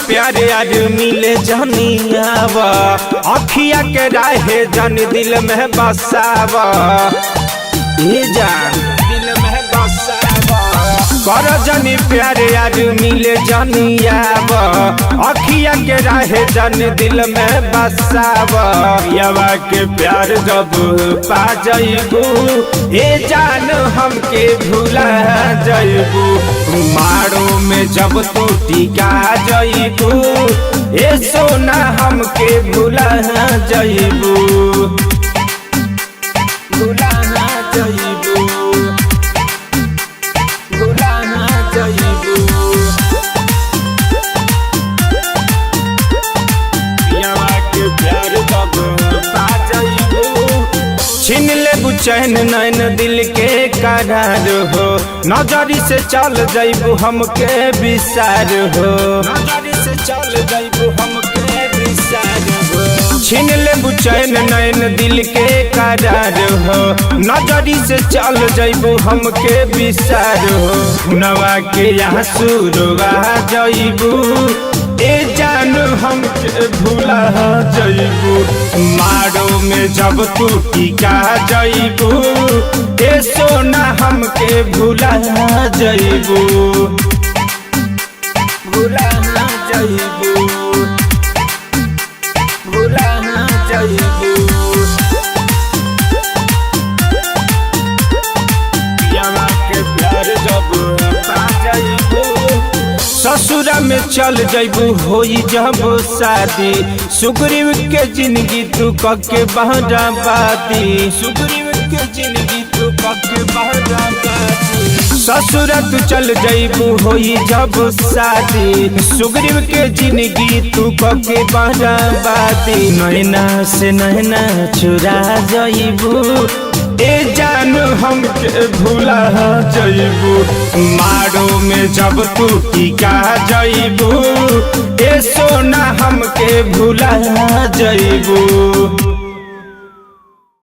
प्यारे आज मिले जनियावा अखिया के राहे जन दिल में बसावा ये जान दिल में बसावा कर जनी प्यारे आज मिले जनियावा अखिया के राहे जन दिल में बसावा यवा के प्यार जब पा जइबू ए जान हमके भूला जइबू मारो में जब तू टिका जइबू ए सोना हमके भूला जइबू भूला जइबू भूला जइबू यवा के प्यार जब पा जइबू छीन ले चैन नैन दिल के करार हो नजरी से चल जइबू हमके विसार हो नजरी से चल जइबू हमके विसार हो छीन ले चैन नैन दिल के करार हो नजरी से चल जइबू हमके विसार हो नवा के यहाँ सुरवा जइबू ए जान हमके भूला जइबू मारो में जब तू टिका जइबू ए सोना हमके भूला जइबू भूला जइबू भूला जइबू यवा के प्यार जब पा जइबू ससुरा में चल जइबू होई जब शादी सुग्रीव के जिंदगी तू कके बहरा बाती सुग्रीव के जिंदगी तू कके बहरा बाती ससुरा तू चल जइबू होई जब शादी सुग्रीव के जिंदगी तू कके बहरा बाती नैना से नैना चुरा जइबू ए जान हमके भूला जइबू मारो में जब तू टिका जइबू ए सोना हमके भूला जइबू।